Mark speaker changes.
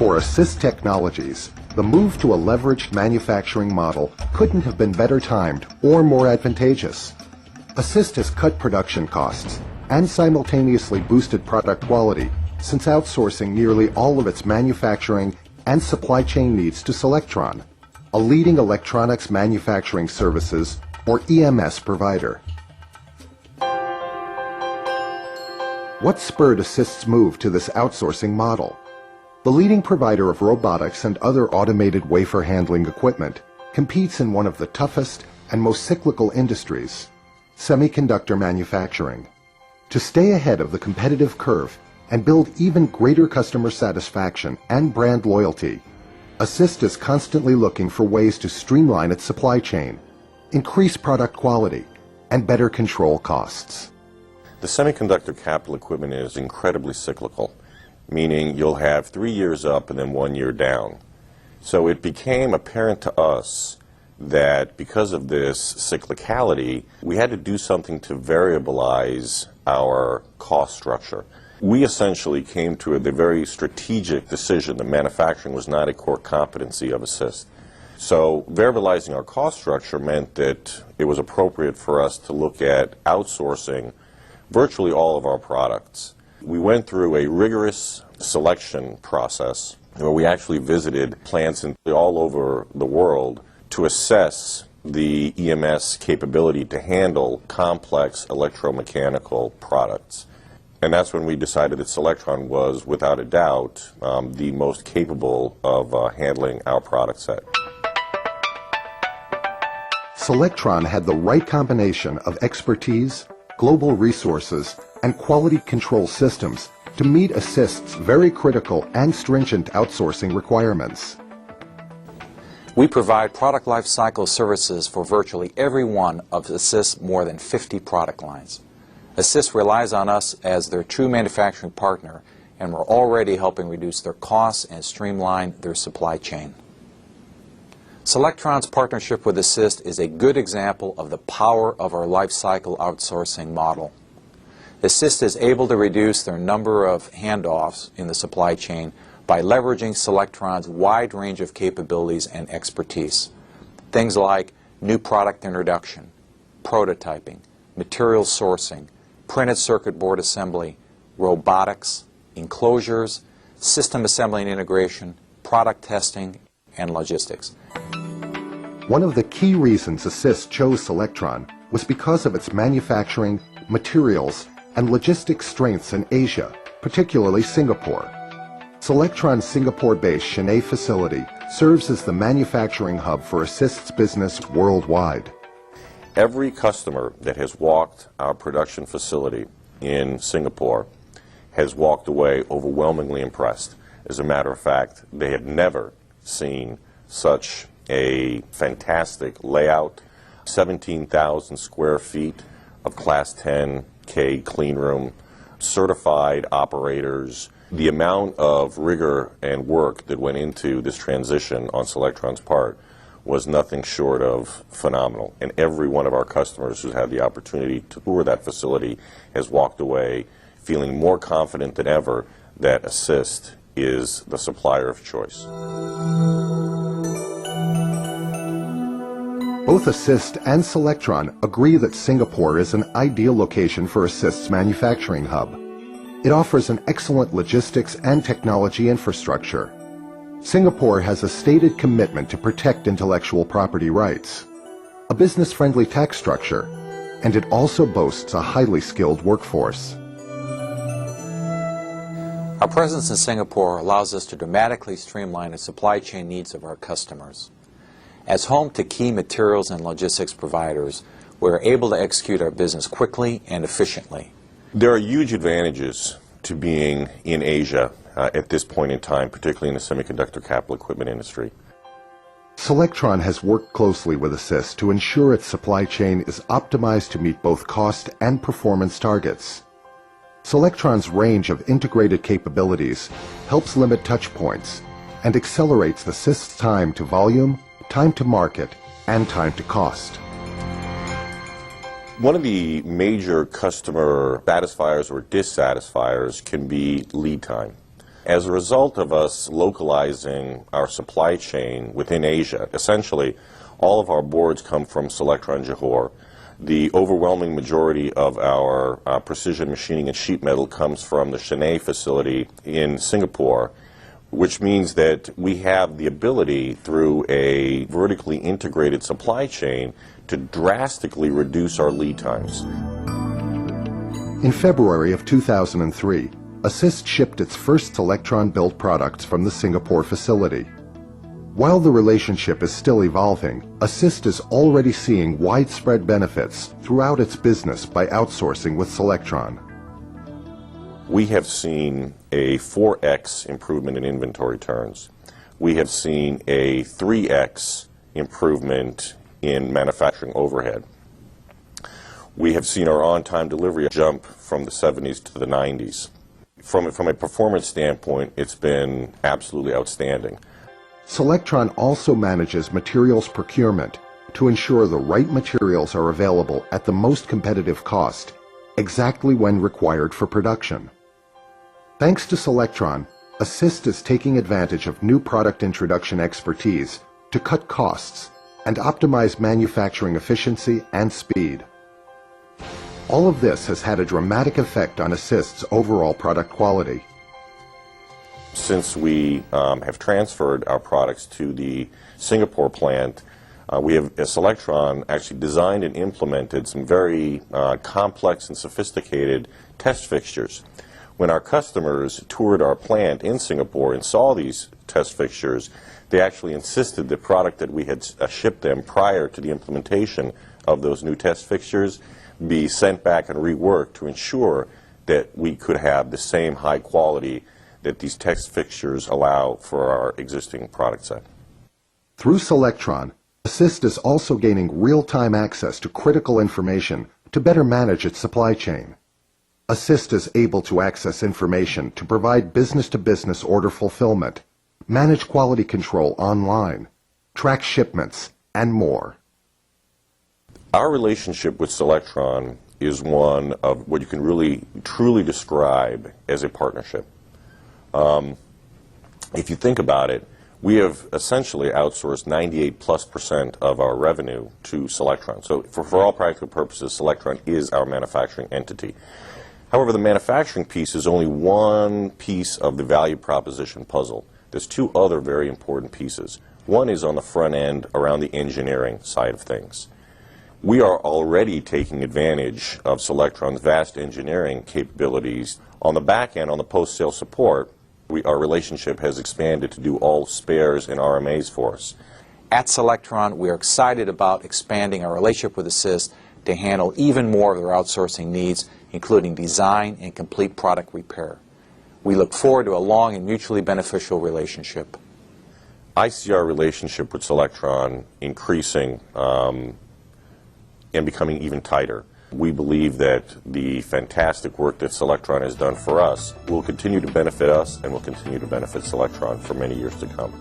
Speaker 1: For Asyst Technologies, the move to a leveraged manufacturing model couldn't have been better timed or more advantageous. Asyst has cut production costs and simultaneously boosted product quality since outsourcing nearly all of its manufacturing and supply chain needs to Selectron, a leading electronics manufacturing services or EMS provider. What spurred Asyst's move to this outsourcing model? The leading provider of robotics and other automated wafer handling equipment competes in one of the toughest and most cyclical industries, semiconductor manufacturing. To stay ahead of the competitive curve and build even greater customer satisfaction and brand loyalty, Asyst is constantly looking for ways to streamline its supply chain, increase product quality, and better control costs.
Speaker 2: The semiconductor capital equipment is incredibly cyclical, meaning you'll have 3 years up and then 1 year down. So it became apparent to us that because of this cyclicality, we had to do something to variabilize our cost structure. We essentially came to the very strategic decision that manufacturing was not a core competency of Asyst. So variabilizing our cost structure meant that it was appropriate for us to look at outsourcing virtually all of our products. We went through a rigorous selection process where we actually visited plants all over the world to assess the EMS capability to handle complex electromechanical products. And that's when we decided that Selectron was, without a doubt, the most capable of handling our product set.
Speaker 1: Selectron had the right combination of expertise, global resources, and quality control systems to meet Asyst's very critical and stringent outsourcing requirements.
Speaker 3: We provide product lifecycle services for virtually every one of Asyst's more than 50 product lines. Asyst relies on us as their true manufacturing partner, and we're already helping reduce their costs and streamline their supply chain. Selectron's partnership with Asyst is a good example of the power of our lifecycle outsourcing model. Asyst is able to reduce their number of handoffs in the supply chain by leveraging Selectron's wide range of capabilities and expertise. Things like new product introduction, prototyping, material sourcing, printed circuit board assembly, robotics, enclosures, system assembly and integration, product testing, and logistics.
Speaker 1: One of the key reasons Asyst chose Selectron was because of its manufacturing, materials, and logistics strengths in Asia, particularly Singapore. Selectron's Singapore-based Chennai facility serves as the manufacturing hub for Asyst's business worldwide.
Speaker 2: Every customer that has walked our production facility in Singapore has walked away overwhelmingly impressed. As a matter of fact, they had never seen such a fantastic layout, 17,000 square feet of Class 10K clean room, certified operators. The amount of rigor and work that went into this transition on Selectron's part was nothing short of phenomenal. And every one of our customers who's had the opportunity to tour that facility has walked away feeling more confident than ever that Asyst is the supplier of choice.
Speaker 1: Both Asyst and Selectron agree that Singapore is an ideal location for Asyst's manufacturing hub. It offers an excellent logistics and technology infrastructure. Singapore has a stated commitment to protect intellectual property rights, a business-friendly tax structure, and it also boasts a highly skilled workforce.
Speaker 3: Our presence in Singapore allows us to dramatically streamline the supply chain needs of our customers. As home to key materials and logistics providers, we are able to execute our business quickly and efficiently.
Speaker 2: There are huge advantages to being in Asia at this point in time, particularly in the semiconductor capital equipment industry.
Speaker 1: Selectron has worked closely with Asyst to ensure its supply chain is optimized to meet both cost and performance targets. Selectron's range of integrated capabilities helps limit touch points and accelerates Asyst's time to volume, time to market, and time to cost.
Speaker 2: One of the major customer satisfiers or dissatisfiers can be lead time. As a result of us localizing our supply chain within Asia, essentially all of our boards come from Selectron Johor. The overwhelming majority of our precision machining and sheet metal comes from the Chennai facility in Singapore, which means that we have the ability through a vertically integrated supply chain to drastically reduce our lead times.
Speaker 1: In February of 2003, Asyst shipped its first Selectron-built products from the Singapore facility. While the relationship is still evolving, Asyst is already seeing widespread benefits throughout its business by outsourcing with Selectron.
Speaker 2: We have seen a 4x improvement in inventory turns. We have seen a 3x improvement in manufacturing overhead. We have seen our on-time delivery jump from the 70s to the 90s. From a performance standpoint, it's been absolutely outstanding.
Speaker 1: Selectron also manages materials procurement to ensure the right materials are available at the most competitive cost, exactly when required for production. Thanks to Selectron, Asyst is taking advantage of new product introduction expertise to cut costs and optimize manufacturing efficiency and speed. All of this has had a dramatic effect on Asyst's overall product quality.
Speaker 2: Since we have transferred our products to the Singapore plant, we have, as Selectron, actually designed and implemented some very complex and sophisticated test fixtures. When our customers toured our plant in Singapore and saw these test fixtures, they actually insisted the product that we had shipped them prior to the implementation of those new test fixtures be sent back and reworked to ensure that we could have the same high quality that these test fixtures allow for our existing product set.
Speaker 1: Through Selectron, Asyst is also gaining real-time access to critical information to better manage its supply chain. Asyst is able to access information to provide business-to-business order fulfillment, manage quality control online, track shipments, and more.
Speaker 2: Our relationship with Selectron is one of what you can really, truly describe as a partnership. If you think about it, we have essentially outsourced 98+% of our revenue to Selectron. So for all practical purposes, Selectron is our manufacturing entity. However, the manufacturing piece is only one piece of the value proposition puzzle. There's two other very important pieces. One is on the front end around the engineering side of things. We are already taking advantage of Selectron's vast engineering capabilities. On the back end, on the post-sale support, our relationship has expanded to do all spares and RMAs for us.
Speaker 3: At Selectron, we are excited about expanding our relationship with Asyst to handle even more of their outsourcing needs, including design and complete product repair. We look forward to a long and mutually beneficial relationship.
Speaker 2: I see our relationship with Selectron increasing and becoming even tighter. We believe that the fantastic work that Selectron has done for us will continue to benefit us and will continue to benefit Selectron for many years to come.